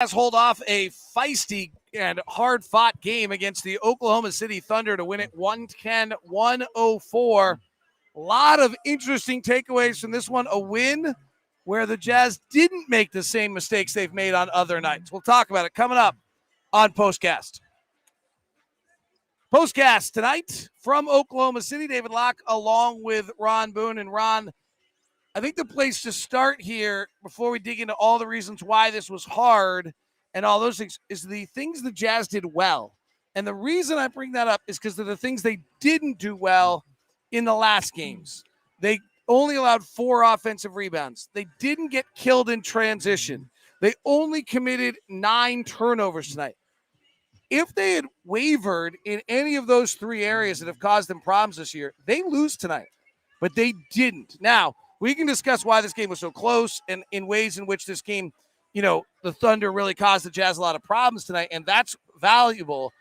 Has hold off a feisty and hard-fought game against the Oklahoma City Thunder to win it 110-104. A lot of interesting takeaways from this one. A win where the Jazz didn't make the same mistakes they've made on other nights. We'll talk about it coming up on POSTCAST. POSTCAST tonight from Oklahoma City. David Locke along with Ron Boone. And Ron, I think the place to start here before we dig into all the reasons why this was hard and all those things is the things the Jazz did well. And the reason I bring that up is because they're the things they didn't do well in the last games. They only allowed 4 offensive rebounds. They didn't get killed in transition. They only committed 9 turnovers tonight. If they had wavered in any of those 3 areas that have caused them problems this year, they lose tonight. But they didn't. Now, we can discuss why this game was so close and in ways in which this game, the Thunder really caused the Jazz a lot of problems tonight, and that's valuable.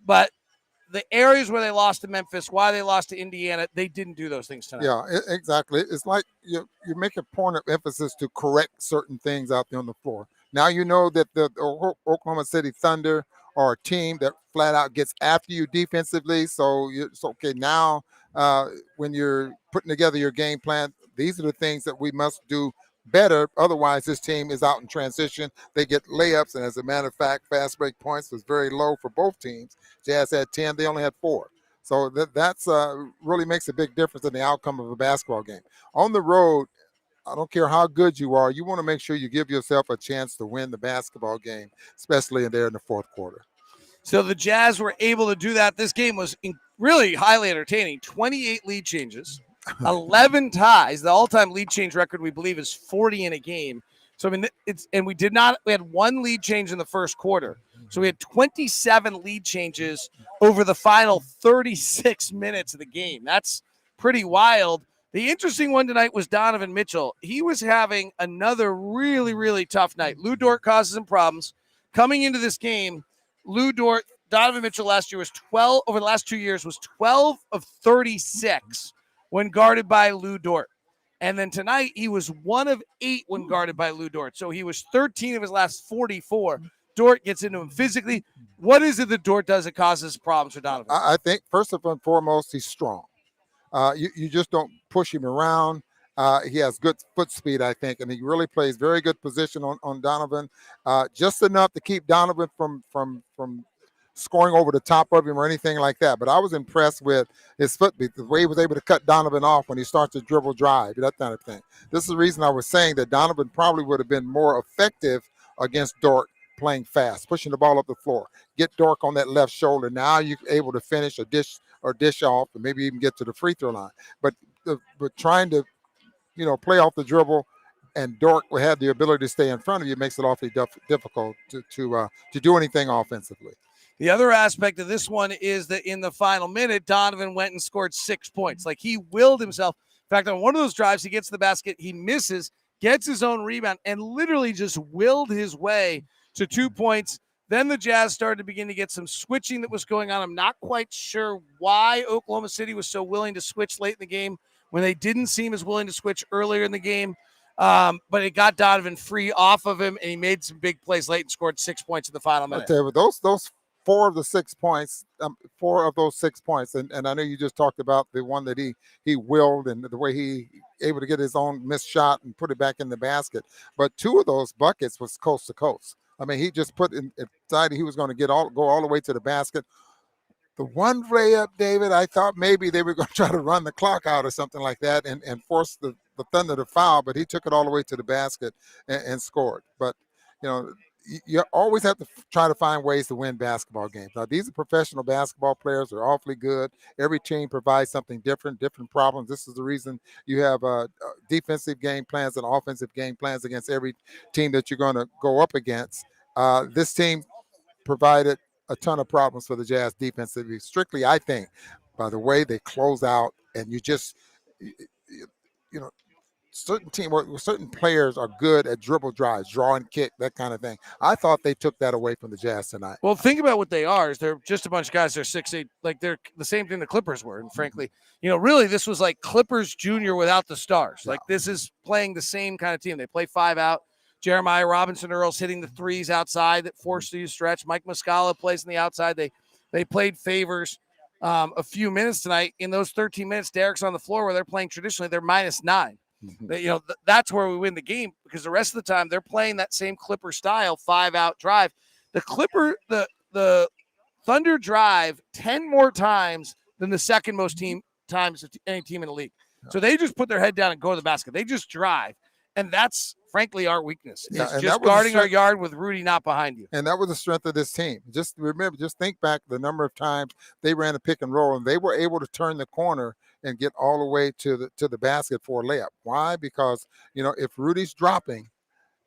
But the areas where they lost to Memphis, why they lost to Indiana, they didn't do those things tonight. Yeah, exactly. It's like you make a point of emphasis to correct certain things out there on the floor. Now you know that the Oklahoma City Thunder are a team that flat out gets after you defensively. So it's okay now when you're putting together your game plan. These are the things that we must do better. Otherwise, this team is out in transition. They get layups, and as a matter of fact, fast break points was very low for both teams. Jazz had 10. They only had 4. So that's really makes a big difference in the outcome of a basketball game. On the road, I don't care how good you are, you want to make sure you give yourself a chance to win the basketball game, especially in the fourth quarter. So the Jazz were able to do that. This game was really highly entertaining. 28 lead changes. 11 ties. The all-time lead change record, we believe, is 40 in a game. So, we had 1 lead change in the first quarter. So we had 27 lead changes over the final 36 minutes of the game. That's pretty wild. The interesting one tonight was Donovan Mitchell. He was having another really, really tough night. Lou Dort causes him problems. Coming into this game, Donovan Mitchell last year was 12, over the last 2 years, was 12 of 36 when guarded by Lou Dort. And then tonight, he was 1 of 8 when guarded by Lou Dort. So he was 13 of his last 44. Dort gets into him physically. What is it that Dort does that causes problems for Donovan? I think, first and foremost, he's strong. You just don't push him around. He has good foot speed, I think, and he really plays very good position on Donovan. Just enough to keep Donovan from scoring over the top of him or anything like that. But I was impressed with his foot speed, the way he was able to cut Donovan off when he starts to dribble drive, that kind of thing. This is the reason I was saying that Donovan probably would have been more effective against Dort playing fast, pushing the ball up the floor. Get Dort on that left shoulder. Now you're able to finish a dish off and maybe even get to the free throw line. But trying to, play off the dribble and Dort will have the ability to stay in front of you makes it awfully difficult to do anything offensively. The other aspect of this one is that in the final minute, Donovan went and scored 6 points. Like, he willed himself. In fact, on one of those drives, he gets to the basket, he misses, gets his own rebound, and literally just willed his way to 2 points. Then the Jazz started to begin to get some switching that was going on. I'm not quite sure why Oklahoma City was so willing to switch late in the game when they didn't seem as willing to switch earlier in the game. But it got Donovan free off of him, and he made some big plays late and scored 6 points in the final minute. I'll tell you, those 4 of the 6 points, 4 of those 6 points, and I know you just talked about the one that he willed and the way he able to get his own missed shot and put it back in the basket. But 2 of those buckets was coast to coast. I mean, he just decided he was going to go all the way to the basket. The one layup, David, I thought maybe they were going to try to run the clock out or something like that and force the Thunder to foul, but he took it all the way to the basket and scored. But, you always have to try to find ways to win basketball games. Now, these are professional basketball players. They're awfully good. Every team provides something different problems. This is the reason you have defensive game plans and offensive game plans against every team that you're going to go up against. This team provided a ton of problems for the Jazz defensively, strictly, I think, by the way they close out. And certain players are good at dribble drives, draw and kick, that kind of thing. I thought they took that away from the Jazz tonight. Well, think about what they are. Is they're just a bunch of guys. They're 6'8", like they're the same thing the Clippers were. And frankly, really this was like Clippers Junior without the stars. Like, this is playing the same kind of team. They play 5 out. Jeremiah Robinson-Earl's hitting the threes outside that forced you to stretch. Mike Muscala plays on the outside. They played favors a few minutes tonight. In those 13 minutes, Derek's on the floor where they're playing traditionally. They're -9. That's where we win the game, because the rest of the time they're playing that same Clipper style 5-out drive. The Thunder drive 10 more times than the second most times of any team in the league. So they just put their head down and go to the basket. They just drive. And that's, frankly, our weakness. It's just guarding our yard with Rudy not behind you. And that was the strength of this team. Just think back the number of times they ran a pick and roll, and they were able to turn the corner and get all the way to the basket for a layup. Why? Because, if Rudy's dropping,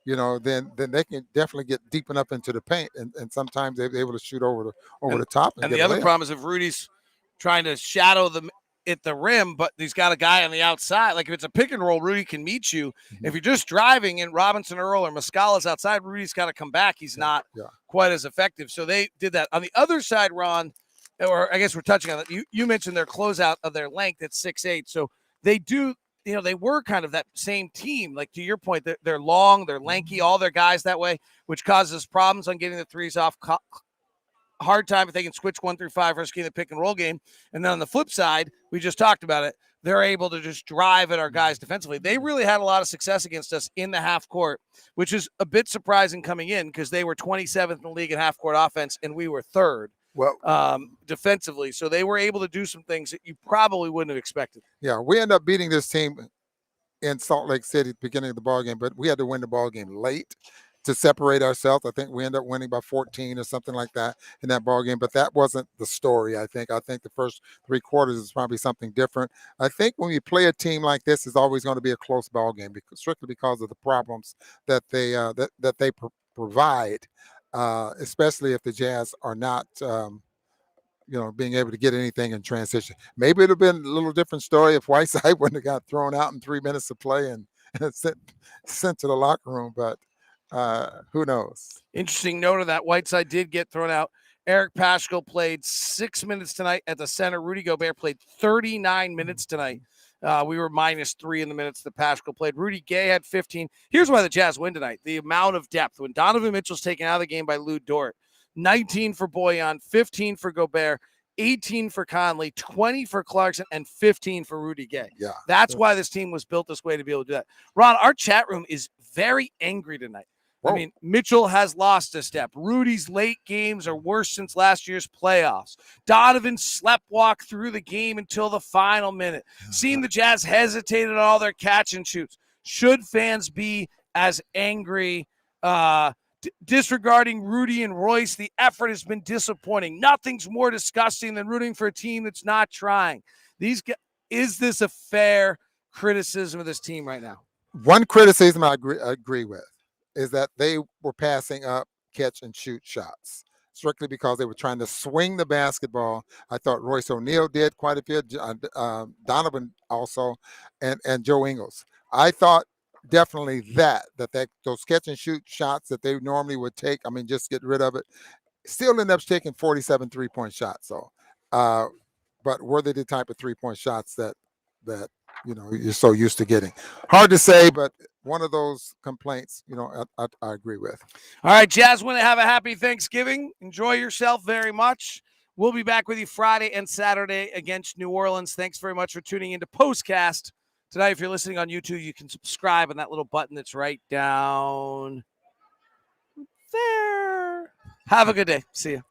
then they can definitely get deep enough into the paint, and sometimes they're able to shoot over the top. And the other problem is if Rudy's trying to shadow them at the rim, but he's got a guy on the outside. Like if it's a pick and roll, Rudy can meet you. Mm-hmm. If you're just driving and Robinson Earl or Muscala's outside, Rudy's got to come back. He's not quite as effective. So they did that. On the other side, Ron, or I guess we're touching on it. You mentioned their closeout of their length at 6'8". So they do, they were kind of that same team. Like to your point, they're long, they're lanky, all their guys that way, which causes problems on getting the threes off. Hard time if they can switch 1 through 5 versus getting the pick and roll game. And then on the flip side, we just talked about it. They're able to just drive at our guys defensively. They really had a lot of success against us in the half court, which is a bit surprising coming in because they were 27th in the league in half court offense and we were 3rd defensively. So they were able to do some things that you probably wouldn't have expected. Yeah, we end up beating this team in Salt Lake City at the beginning of the ball game, but we had to win the ball game late to separate ourselves. I think we ended up winning by 14 or something like that in that ball game, but that wasn't the story. I think the first 3 quarters is probably something different. I think when you play a team like this, it's always going to be a close ball game strictly because of the problems that they provide, especially if the Jazz are not being able to get anything in transition. Maybe it'd have been a little different story if Whiteside wouldn't have got thrown out in 3 minutes of play and sent to the locker room, but who knows? Interesting note of that. Whiteside did get thrown out. Eric Paschal played 6 minutes tonight at the center. Rudy Gobert played 39 minutes tonight. We were -3 in the minutes that Paschal played. Rudy Gay had 15. Here's why the Jazz win tonight. The amount of depth. When Donovan Mitchell's taken out of the game by Lou Dort, 19 for Bojan, 15 for Gobert, 18 for Conley, 20 for Clarkson, and 15 for Rudy Gay. Yeah. That's why this team was built this way, to be able to do that. Ron, our chat room is very angry tonight. Whoa. I mean, Mitchell has lost a step. Rudy's late games are worse since last year's playoffs. Donovan sleptwalked through the game until the final minute. Seeing the Jazz hesitated on all their catch and shoots. Should fans be as angry? Disregarding Rudy and Royce, the effort has been disappointing. Nothing's more disgusting than rooting for a team that's not trying. Is this a fair criticism of this team right now? One criticism I agree with is that they were passing up catch and shoot shots strictly because they were trying to swing the basketball. I thought Royce O'Neal did quite a bit, Donovan also, and Joe Ingles. I thought definitely that those catch and shoot shots that they normally would take, just get rid of it, still end up taking 47 3-point shots. So, but were they the type of 3-point shots that you're so used to getting? Hard to say, but one of those complaints, I agree with. All right, Jazz, want to have a happy Thanksgiving. Enjoy yourself very much. We'll be back with you Friday and Saturday against New Orleans. Thanks very much for tuning into POSTCAST. Tonight, if you're listening on YouTube, you can subscribe on that little button that's right down there. Have a good day. See you.